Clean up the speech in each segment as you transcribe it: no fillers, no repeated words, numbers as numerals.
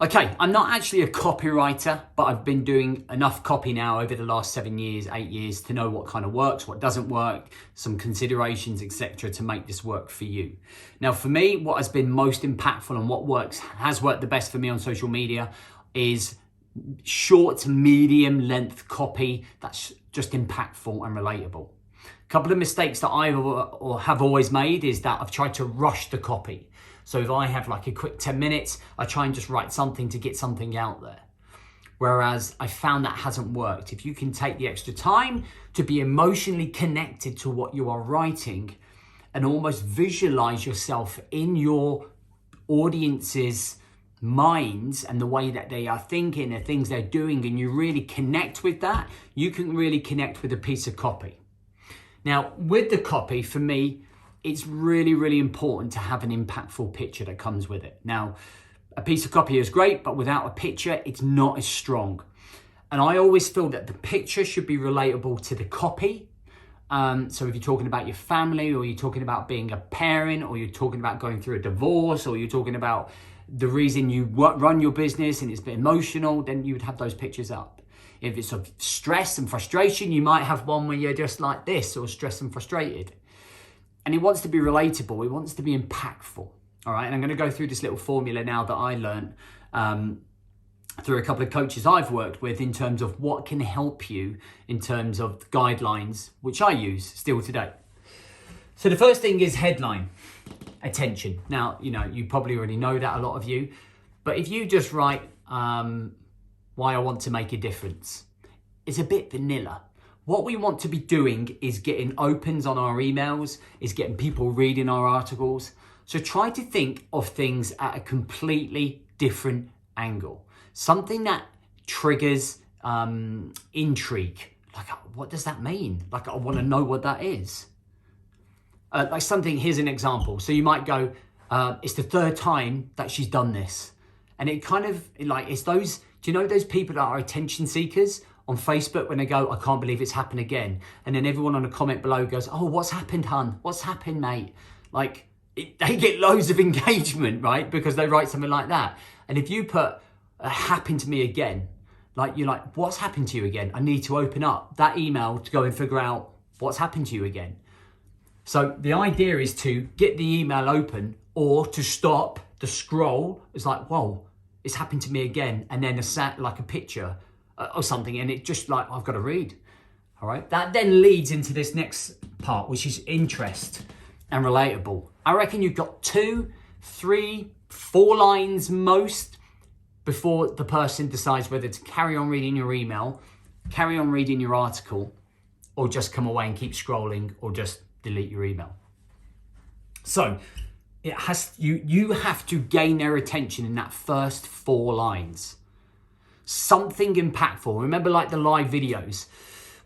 Okay, I'm not actually a copywriter, but I've been doing enough copy now over the last 7 years, 8 years to know what kind of works, what doesn't work, some considerations, etc. to make this work for you. Now, for me, what has been most impactful and what has worked the best for me on social media is short to medium length copy that's just impactful and relatable. A couple of mistakes that I have always made is that I've tried to rush the copy. So if I have like a quick 10 minutes, I try and just write something to get something out there. Whereas I found that hasn't worked. If you can take the extra time to be emotionally connected to what you are writing and almost visualize yourself in your audience's minds and the way that they are thinking, the things they're doing, and you really connect with that, you can really connect with a piece of copy. Now, with the copy, for me, it's really, really important to have an impactful picture that comes with it. Now, a piece of copy is great, but without a picture, it's not as strong. And I always feel that the picture should be relatable to the copy. So if you're talking about your family, or you're talking about being a parent, or you're talking about going through a divorce, or you're talking about the reason you run your business and it's a bit emotional, then you would have those pictures up. If it's of stress and frustration, you might have one where you're just like this, or stressed and frustrated. And it wants to be relatable, it wants to be impactful, all right? And I'm gonna go through this little formula now that I learned through a couple of coaches I've worked with in terms of what can help you in terms of guidelines, which I use still today. So the first thing is headline, attention. Now, you probably already know that, a lot of you, but if you just write why I want to make a difference, it's a bit vanilla. What we want to be doing is getting opens on our emails, is getting people reading our articles. So try to think of things at a completely different angle. Something that triggers intrigue. Like, what does that mean? Like, I want to know what that is. Here's an example. So you might go, it's the third time that she's done this. And it kind of, it's those, do you know those people that are attention seekers on Facebook when they go, I can't believe it's happened again. And then everyone on the comment below goes, oh, what's happened, hun? What's happened, mate? They get loads of engagement, right? Because they write something like that. And if you put, happened to me again, you're like, what's happened to you again? I need to open up that email to go and figure out what's happened to you again. So the idea is to get the email open, or to stop the scroll. It's like, whoa, it's happened to me again. And then a picture or something, and it just I've got to read. All right. That then leads into this next part, which is interest and relatable. I reckon you've got 2, 3, 4 lines most before the person decides whether to carry on reading your email, carry on reading your article, or just come away and keep scrolling, or just delete your email. So you have to gain their attention in that first 4 lines. Something impactful. Remember, like the live videos,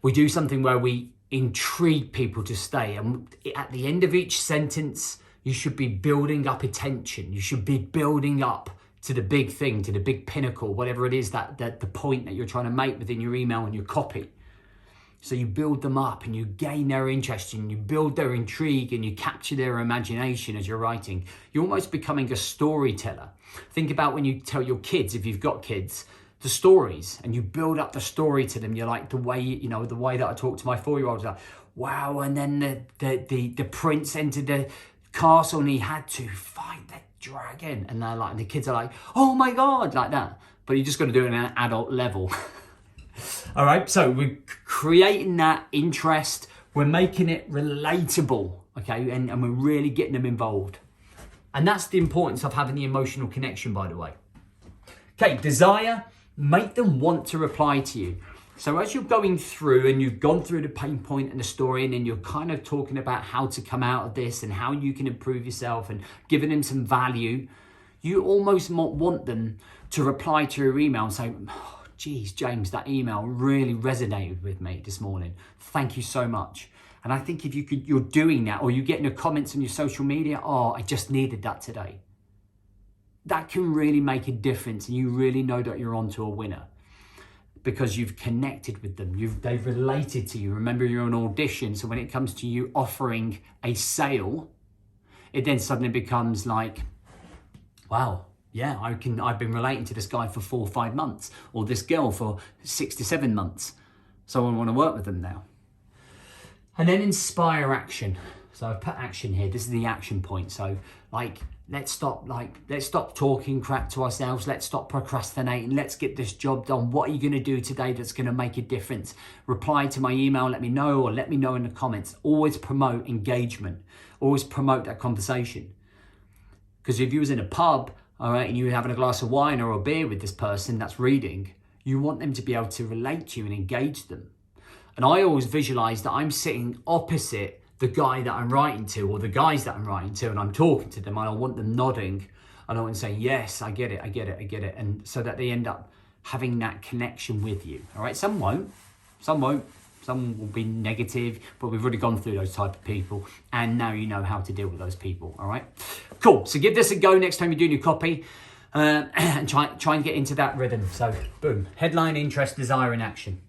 we do something where we intrigue people to stay. And at the end of each sentence, you should be building up attention. You should be building up to the big thing, to the big pinnacle, whatever it is that the point that you're trying to make within your email and your copy. So you build them up and you gain their interest and you build their intrigue and you capture their imagination as you're writing. You're almost becoming a storyteller. Think about when you tell your kids, if you've got kids, the stories, and you build up the story to them. You're like, the way that I talk to my 4-year-old, like, wow, and then the prince entered the castle and he had to fight the dragon. And they're like, and the kids are like, oh my God, like that. But you just got to do it at an adult level. All right, so we're creating that interest, we're making it relatable, okay, and we're really getting them involved. And that's the importance of having the emotional connection, by the way. Okay, desire, make them want to reply to you. So as you're going through and you've gone through the pain point and the story, and then you're kind of talking about how to come out of this and how you can improve yourself and giving them some value, you almost want them to reply to your email and say, oh, geez, James, that email really resonated with me this morning. Thank you so much. And I think if you're doing that, or you're getting the comments on your social media, oh, I just needed that today. That can really make a difference, and you really know that you're onto a winner because you've connected with them. They've related to you. Remember, you're on audition, so when it comes to you offering a sale, it then suddenly becomes like, wow, Yeah, I've been relating to this guy for 4 or 5 months, or this girl for 6 to 7 months. So I want to work with them now. And then inspire action. So I've put action here. This is the action point. So let's stop talking crap to ourselves. Let's stop procrastinating. Let's get this job done. What are you going to do today that's going to make a difference? Reply to my email, let me know, or let me know in the comments. Always promote engagement. Always promote that conversation. Because if you was in a pub, all right, and you were having a glass of wine or a beer with this person that's reading, you want them to be able to relate to you and engage them. And I always visualize that I'm sitting opposite the guy that I'm writing to, or the guys that I'm writing to, and I'm talking to them, and I want them nodding, and I want to say, yes, I get it, I get it, I get it. And so that they end up having that connection with you. All right, some won't, some will be negative, but we've already gone through those type of people, and now you know how to deal with those people. All right, cool. So give this a go next time you're doing your copy, and try and get into that rhythm. So boom, headline, interest, desire, and action.